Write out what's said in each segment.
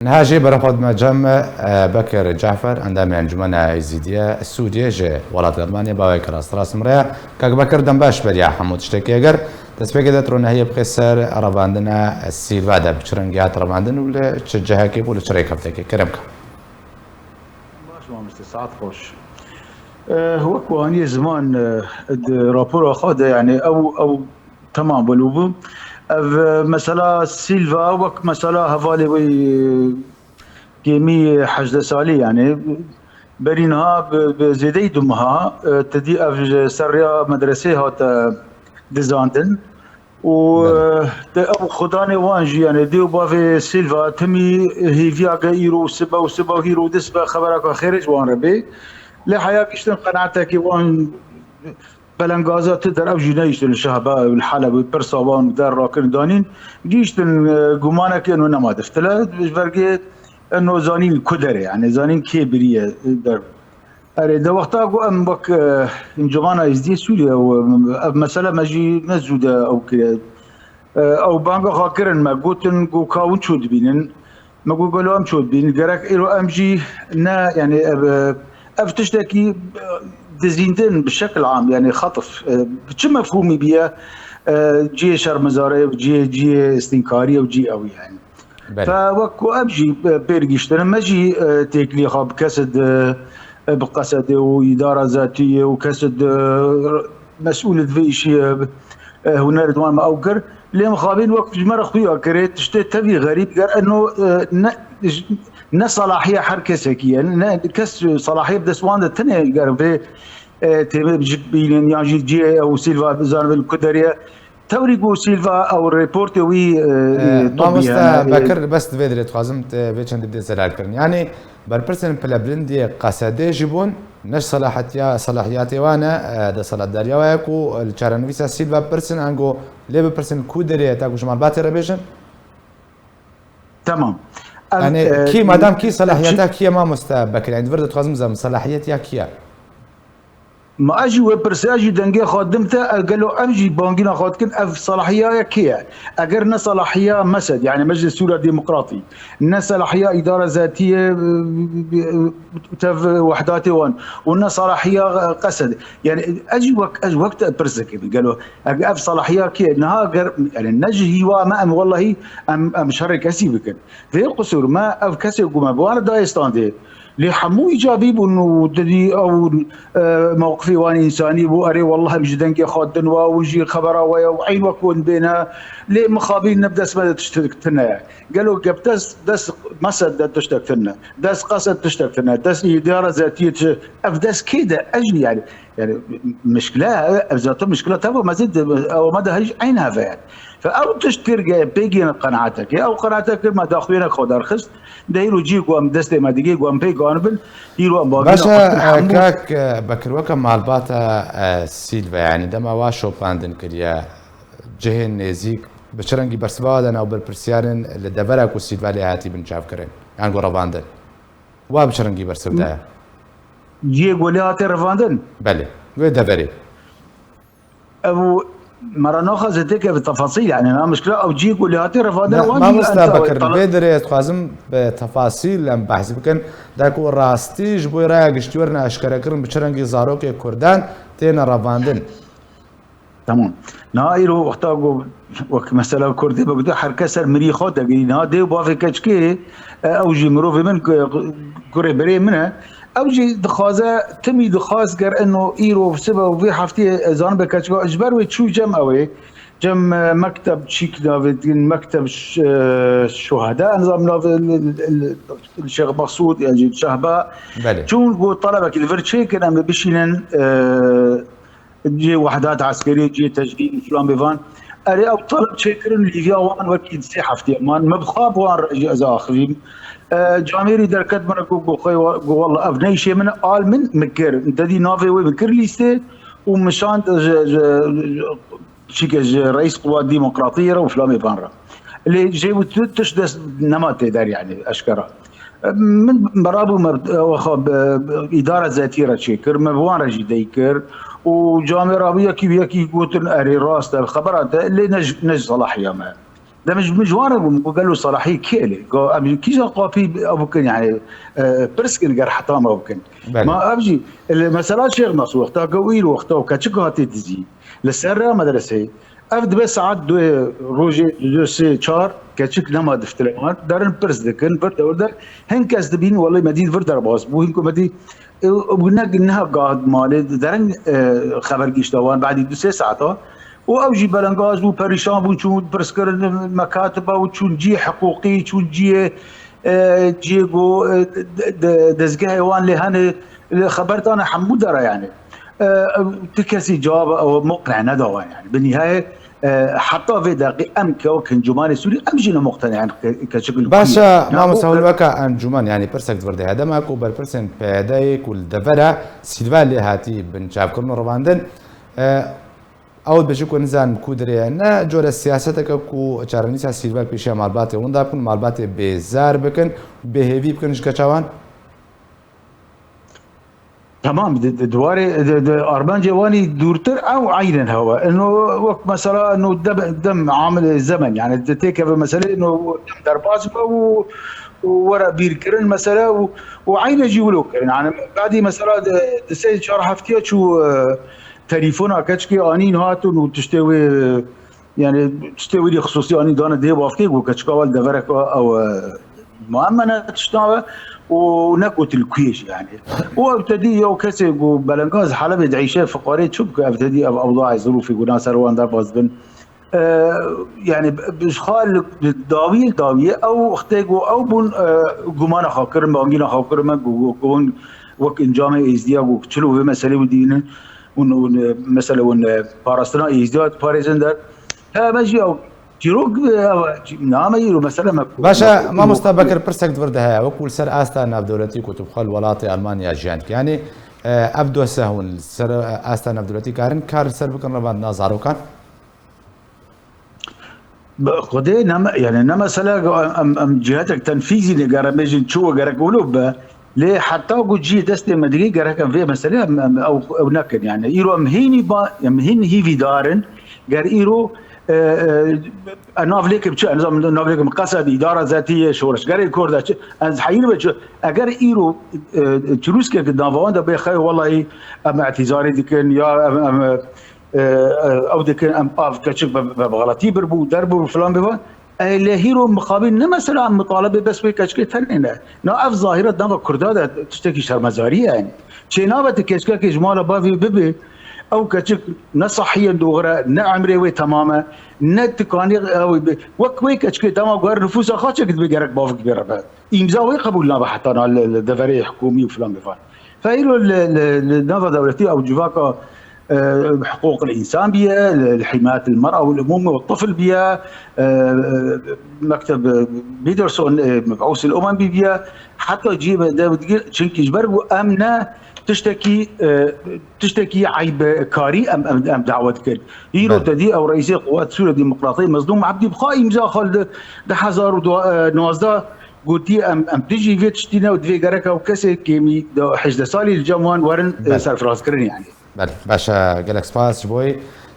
نهاجي برفض مجمع بكر جعفر عندما انجمن ازيديه السعوديه جي ولات المانيا باوي راس راس مريا كاك بكر دنباش بريا حمود شتكيجر تسبيك دترون هي بخسر رباندنا السيلفا دا بشرنجات رباندن ولا تشجعها كيف ولا تشريك هفتك كرمك باش ما مستساعد خوش هو كواني زمان رابور اخذ يعني او تمام بلوبو مثلا سيلفا وك مثلا هفالي وي كيمي حجد سالي يعني برينها بزيدي دمها تدي اف سريا مدرسه هات ديزاندن و او خداني وانجي يعني ديو بافي سيلفا تمي هي فيا غيرو سبا وسبا هيرو دسبا خبرك خارج وان ربي لحياة كشتن قناعتك وان بلنغازات تدر او جنايش الشهباء والحلب والبرصوان ودار راكن دانين جيشتن قمانك انه نما دفتلا برقيت انه زانين كدري يعني زانين كبريه در اريد وقتها ام بك انجمانا ازدي سوريا مثلا ماجي مزوده او كده او بانغا خاكرن ما قوتن قو كاون شود بينن ما قالوا ام شود بين قرك ايرو امجي نا يعني افتشتكي دزينتين بشكل عام يعني خطف شو مفهومي بيها جي شرمزاري وجي استنكاريه وجي قوي يعني فوكو امجي بيرجيشتن ماجي تيكلي خاب كسد بقصد واداره ذاتيه وكسد مسؤول في شيء هنا رضوان ما اوكر اللي مخابين وقت جمر اخويا كريت تشتي تبي غريب قال انه صلاحيه حركه سكيه كس صلاحيه بدسوان الثانيه قال في تبي بين يعني جي او سيلفا بزان الكدريه توريقو سيلفا او ريبورت وي طبيا بكر بس تفيدري تخازمت فيتشن بدي سلال كرن يعني بربرسن بلابلندي قصدي جيبون نش صلاحياتي وانا ده صلاح داريا وياكو الشارنويسا سيلفا برسن انجو ليبل برسن كودري تاكو شمال باتي ريفيجن تمام يعني كي مادام كي صلاحياتها كي ما مستبكر يعني فرد تخازم زم صلاحياتها كيا ما اجي وبرساجي دنجي خادمته قالوا امجي بانجينا خادكن اف صلاحيه كيا اگر صلاحيه مسد يعني مجلس سوريا الديمقراطي صلاحيه اداره ذاتيه تف وحداتي وان صلاحيه قسد يعني اجي وقت برسك قالوا اف صلاحيه كيا نها يعني نجي هو ما والله ام شرك اسيبك في قصور ما اف كسي قوم وانا دايستاندي لحمو ايجابي بانه ددي او موقفي واني انساني بو اري والله مجدنكي خادن وجي خبره وعين وكون بينها ليه مخابين نبدا اسمها تشتركتنا قالوا قبتس دس مسد تشتركتنا دس قصد تشتركتنا دس اداره ذاتيه افدس كده اجي يعني مشكله ذات مشكله تبغى مزيد او مدى هج عينها يعني فاو تشتري بيجين قناعتك او قناعتك ما داخلينك خد رخص دايرو جيك وام دستي ما دقيق وام بيج وانبل يرو ام باشا كاك بكر وكم مالباتا سيلفا يعني دما واشو باندن كريا جهن نزيك بشرنجي برسبادن او بالبرسيارن اللي دبرك وسيلفا لي هاتي بن شاف كرين يعني غورا باندن وابشرنجي برسبدا جي قولي هاتي رفاندن بله ودبري ابو مرة ناخذ هذيك بالتفاصيل يعني ما مشكلة أو جي يقول لي هاتي رفاضة ما مستبكر بدري تخازم بتفاصيل لم بحث بكن داكو راستيج بو رايق شتورنا أشكركرن بشرنجي زاروك كردان تينا رفاندن تمام نايرو وقتا وك مثلا كردي بقدر حركة سر مريخات دقيقين هادي وبافي كشكي أو جي مروفي من كوري بري منها او جي دخازه تمي دخاز قر انه ايرو سبا وفي حفتي زان بكاتشكو اجبر وتشو جم اوي جم مكتب شيك مكتب الشهداء نظام الشيخ مقصود يعني شهباء شو نقول طلبك الفيرتشي كان بشيلن جي وحدات عسكريه جي تجديد فلان بيفان اري او طلب شكرن ليفيا وان وكيد سي حفتي مان مبخاب وان اذا اخرين جاميري دركت من والله ابني شيء من قال من مكر انت دي نافي ومكر ليستي ومشان شيك رئيس قوات ديمقراطيه وفلامي بانرا اللي جايبوا تشدس نمات دار يعني اشكره من برابو اداره ذاتيه شكر مبوان رجي ديكر وجاميرا بيكي قلت اري راس الخبرات اللي نج صلاحيه ما ده مش مجوانه قالوا صلاحيه كيلي كيش قافي ابو كن يعني برسكن قر حتى ما ابو كن بله ما ابجي المسألة شيخ نص وقتها قويل وقتها كاتشكو هاتي تزي لسرة مدرسة افد بس ساعات دو روجي دو سي شار كاتشك نما دفتلمان دارن برس دكن برد اوردر هنكاس دبين والله مدين فردر باس بو هنكو مدي وقلنا انها قاعد مالي دارن خبر قشتوان بعد دو سي ساعات واوجي بلنغاز وبريشان وشون برسكر مكاتبه وشون جي حقوقي شون جي جيجو دزقه حيوان لهن خبرت انا حمود درا يعني تكسي جواب او مقنع ندوه يعني بالنهايه حتى في دقيقه كان جمال السوري امجينا مقتنع يعني كشكل باشا ما مسهول وكا انجمان يعني برسك فردي هذا ما كو بالبرسن بهدايك والدفرة سيلفان اللي هاتي بنشاف كرنو رواندن اول بشكو نزان كودري انا جور السياسه كو چارنيسا سيلفال بيشا مالباتي وندا بكون مالباتي بزار بكن بهيفي بكنش كچوان تمام دواري اربان جواني دورتر او عينن هوا انه وقت مثلا انه دم عامل الزمن يعني تيك مثلا انه دم درباز وورا بير كرن مثلا وعين جيولو كرن يعني بعدي مثلا سي شهر هفتيه شو تليفون كاتشكي انين هاتون وتشتوي يعني تشتوي لي خصوصي اني دانا دي بافتي وكاتشكا وال دفرك او مؤمنه تشتغل ونكوت الكويش يعني وابتدي يو كسي بلنغاز حلب يدعيشه فقاري شوف ابتدي اوضاع ظروفي قلنا سروان دار بازبن يعني بشخال داوي او اختيجو او بون قمانا خاكر بانجينا خاكر ما قون وك انجام ازديا وكتلو في مسألة ودينا مثلا ون باراستنا ازديا باريزندر ها ماشي او تيروك نعم يرو مثلا ما باشا ما مستبكر برسك دفردها وكل سر استان افدولتي كتب خل ولاتي المانيا جانك يعني ابدو سهون سر استان افدولتي كارن كار سر بكن ربان نازارو كان خدي نما يعني نما سلا ام جهتك تنفيذي لجرامجين شو جرك ولوب ليه حتى وجي دست مدري جرك في مسألة او نكن يعني يرو مهيني با مهين هي في دارن جر يرو نافليك بتش نظام نافليك مقصد اداره ذاتيه شورش غير الكوردا از حين بتش اگر ايرو تروس كي دافون ده بخي والله ام اعتذاري دكن يا او دكن ام اف كتشف بغلطي بربو دربو فلان بفا هيرو مقابل مثلا مطالبه بس بكشكي ثانيه نا اف ظاهره دم كردا تشتكي شرمزاريه يعني شينابه كشكا كجمال بافي بيبي او كتشك نصحيا دوغرا نعمري وي تماما نتكاني او وكوي كتشكي تمام غير نفوس خاطشك بيجرك بافك بيربا امزا وي قبولنا حتى الدفري حكومي وفلان بفان فايرو النظام دولتي او جواكا حقوق الانسان بها حمايه المراه والامومه والطفل بها مكتب بيدرسون مبعوث الامم بها حتى تجيب شنكيشبرغ امنه تشتكي عيب كاري ام دعوت كل يرو تدي او رئيس قوات سوريا الديمقراطيه مصدوم عبدي بقاء امزا خالد ده 1019 قلتي ام تجي في تشتينا ودفي جركا وكسي كيمي حجد صالي الجموان ورن سرفراز كرن يعني بله باشا جالكس باس بوي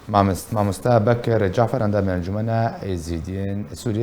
ما مستا بكر جعفر عندما من الجمنة يزيدين سوريا